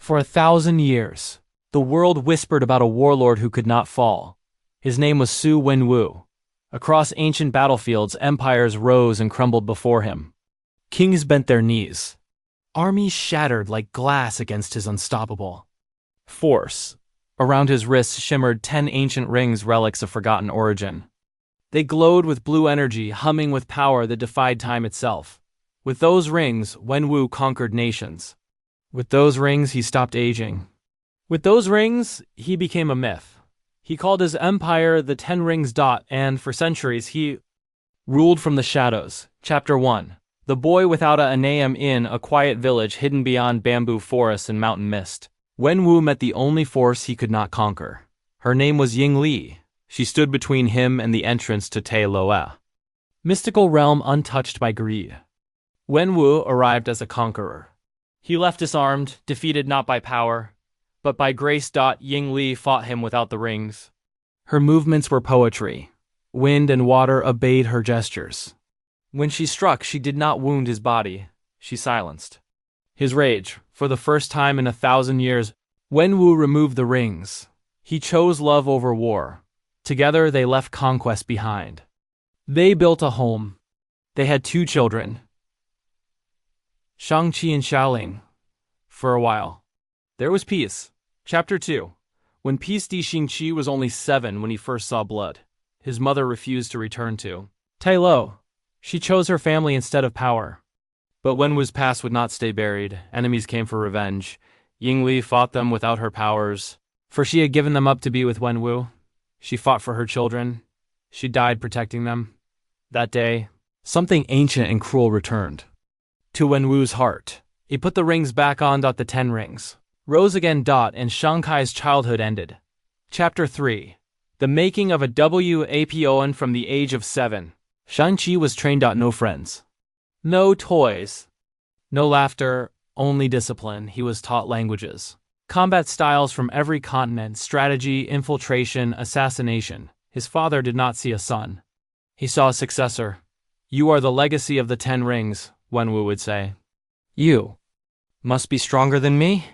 For 1,000 years, the world whispered about a warlord who could not fall. His name was Xu Wenwu. Across ancient battlefields, empires rose and crumbled before him. Kings bent their knees. Armies shattered like glass against his unstoppable force. Around his wrists shimmered 10 ancient rings, relics of forgotten origin. They glowed with blue energy, humming with power that defied time itself. With those rings, Wenwu conquered nations. With those rings, he stopped aging. With those rings, he became a myth. He called his empire the 10 Rings. And for centuries, he ruled from the shadows. Chapter 1. The boy without a name in a quiet village hidden beyond bamboo forests and mountain mist. Wenwu met the only force he could not conquer. Her name was Ying Li. She stood between him and the entrance to Te Loa, mystical realm untouched by greed. Wenwu arrived as a conqueror. He left disarmed, defeated not by power, but by grace. Ying Li fought him without the rings. Her movements were poetry. Wind and water obeyed her gestures. When she struck, she did not wound his body. She silenced his rage. For the first time in 1,000 years, Wenwu removed the rings. He chose love over war. Together they left conquest behind. They built a home. They had 2 children, Shang-Chi and Xiaoling. For a while, there was peace. Chapter 2. When peace. Shang-Chi was only 7 when he first saw blood. His mother refused to return to Tai Lo. She chose her family instead of power. But Wenwu's past would not stay buried. Enemies came for revenge. Ying Li fought them without her powers, for she had given them up to be with Wenwu. She fought for her children. She died protecting them. That day, something ancient and cruel returned to Wenwu's heart. He put the rings back on. The 10 rings rose again. And Shang-Chi's childhood ended. Chapter 3. The making of a WAPON. From the age of 7, Shang-Chi was trained. No friends, no toys, no laughter, only discipline. He was taught languages, combat styles from every continent, strategy, infiltration, assassination. His father did not see a son. He saw a successor. You are the legacy of the 10 rings, Wenwu would say. You must be stronger than me?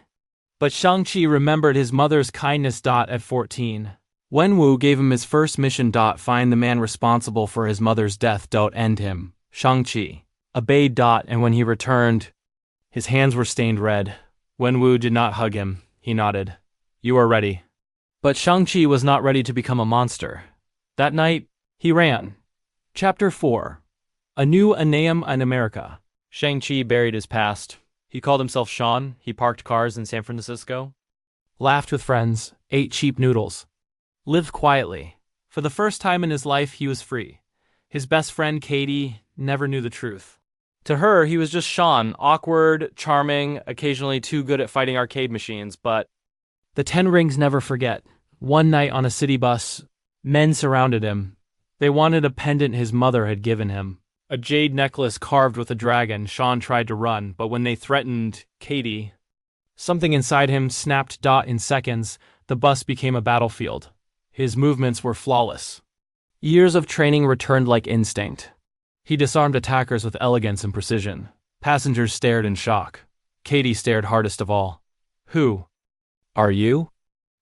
But Shang-Chi remembered his mother's kindness. At 14, Wenwu gave him his first mission. Find the man responsible for his mother's death. End him. Shang-Chi obeyed. And when he returned, his hands were stained red. Wenwu did not hug him. He nodded. You are ready. But Shang-Chi was not ready to become a monster. That night, he ran. Chapter 4. A new name in America. Shang-Chi buried his past. He called himself Sean. He parked cars in San Francisco, laughed with friends, ate cheap noodles, lived quietly. For the first time in his life, he was free. His best friend, Katie, never knew the truth. To her, he was just Sean, awkward, charming, occasionally too good at fighting arcade machines, but the 10 rings never forget. One night on a city bus, men surrounded him. They wanted a pendant his mother had given him, a jade necklace carved with a dragon. Sean tried to run, but when they threatened Katie, something inside him snapped. In seconds, the bus became a battlefield. His movements were flawless. Years of training returned like instinct. He disarmed attackers with elegance and precision. Passengers stared in shock. Katie stared hardest of all. Who are you?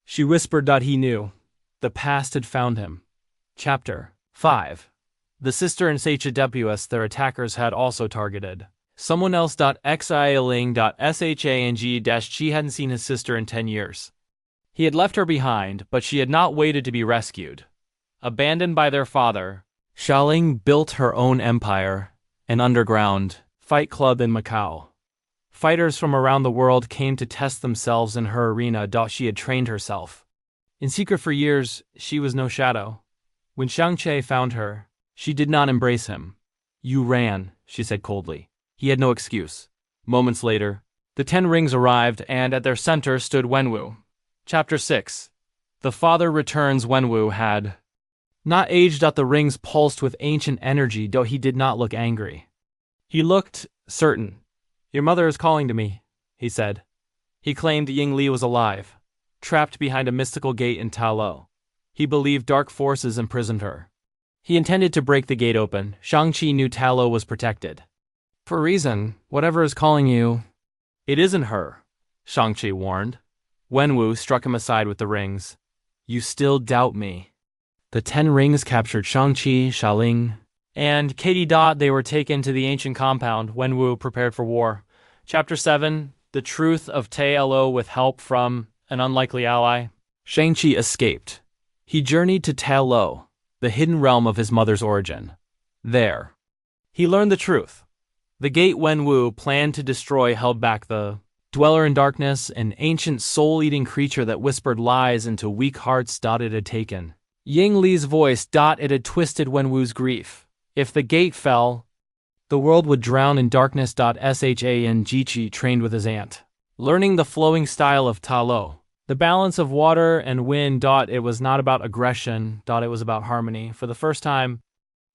She whispered. He knew. The past had found him. Chapter 5. The sister and HWS their attackers had also targeted. Someone else. Xiling.shang. She hadn't seen his sister in 10 years. He had left her behind, but she had not waited to be rescued. Abandoned by their father, Xiaoling built her own empire, an underground fight club in Macau. Fighters from around the world came to test themselves in her arena. She had trained herself. In secret for years, she was no shadow. When Shang-Chi found her, she did not embrace him. You ran, she said coldly. He had no excuse. Moments later, the 10 rings arrived, and at their center stood Wenwu. Chapter 6. The father returns. Wenwu had not aged. The rings pulsed with ancient energy. He did not look angry. He looked certain. Your mother is calling to me, he said. He claimed Ying Li was alive, trapped behind a mystical gate in Ta Lo. He believed dark forces imprisoned her. He intended to break the gate open. Shang-Chi knew Ta Lo was protected. For a reason, whatever is calling you, it isn't her. Shang-Chi warned. Wenwu struck him aside with the rings. You still doubt me. The 10 rings captured Shang-Chi, Xialing, and Katie. They were taken to the ancient compound. Wenwu prepared for war. Chapter 7. The Truth of Tai Lo with help from an unlikely ally. Shang-Chi escaped. He journeyed to Tai Lo, the hidden realm of his mother's origin. There, he learned the truth. The gate Wenwu planned to destroy held back the Dweller in Darkness, an ancient soul-eating creature that whispered lies into weak hearts. It had taken Ying Li's voice. It had twisted Wenwu's grief. If the gate fell, the world would drown in darkness. Shang-Chi trained with his aunt, learning the flowing style of Tai Lo, the balance of water and wind. It was not about aggression. It was about harmony. For the first time,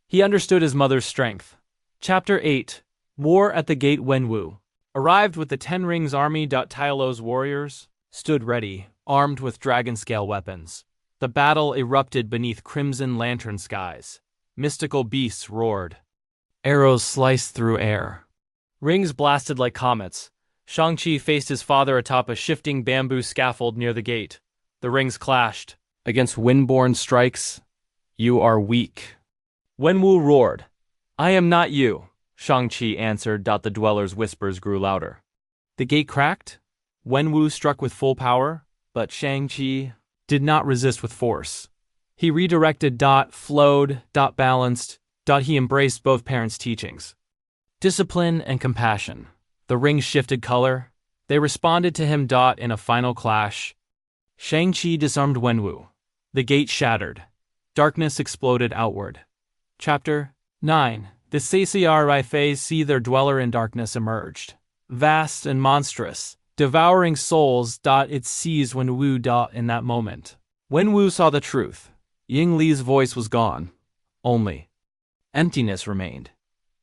he understood his mother's strength. Chapter 8. War at the Gate. Wenwu arrived with the 10 Rings army. Tai Lo's warriors stood ready, armed with dragon-scale weapons. The battle erupted beneath crimson lantern skies. Mystical beasts roared. Arrows sliced through air. Rings blasted like comets. Shang-Chi faced his father atop a shifting bamboo scaffold near the gate. The rings clashed. Against wind-borne strikes, you are weak. Wenwu roared. I am not you, Shang-Chi answered. The dweller's whispers grew louder. The gate cracked. Wenwu struck with full power, but Shang-Chi did not resist with force. He redirected. Flowed. Balanced. He embraced both parents' teachings. Discipline and compassion. The rings shifted color. They responded to him. In a final clash, Shang-Chi disarmed Wenwu. The gate shattered. Darkness exploded outward. Chapter 9. The CCRI phase. See their Dweller in Darkness emerged. Vast and monstrous, devouring souls. It seized Wenwu. In that moment, Wenwu saw the truth. Ying Li's voice was gone. Only emptiness remained.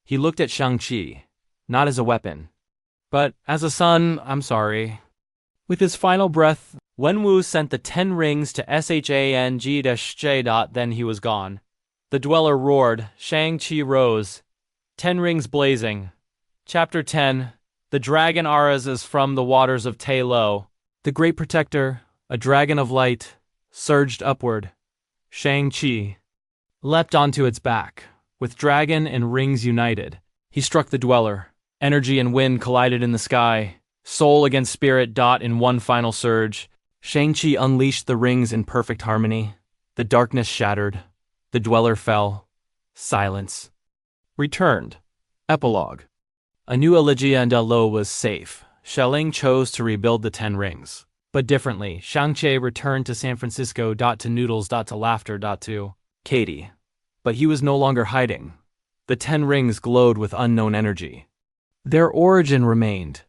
He looked at Shang-Chi, not as a weapon, but as a son. I'm sorry. With his final breath, Wenwu sent the 10 rings to Shang-Chi. Then he was gone. The Dweller roared. Shang-Chi rose. 10 rings blazing. Chapter 10. The dragon arises from the waters of Tai Lo. The great protector, a dragon of light, surged upward. Shang-Chi leapt onto its back. With dragon and rings united, he struck the Dweller. Energy and wind collided in the sky. Soul against spirit. In one final surge, Shang-Chi unleashed the rings in perfect harmony. The darkness shattered. The Dweller fell. Silence returned. Epilogue. A new Elegia and Lo was safe. Xialing chose to rebuild the 10 rings. But differently, Shang-Chi returned to San Francisco. To noodles. To laughter. To Katie. But he was no longer hiding. The 10 rings glowed with unknown energy. Their origin remained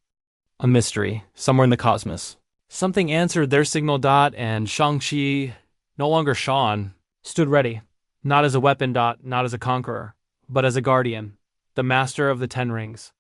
a mystery somewhere in the cosmos. Something answered their signal. And Shang-Chi, no longer Sean, stood ready. Not as a weapon. Not as a conqueror, but as a guardian, the master of the 10 rings.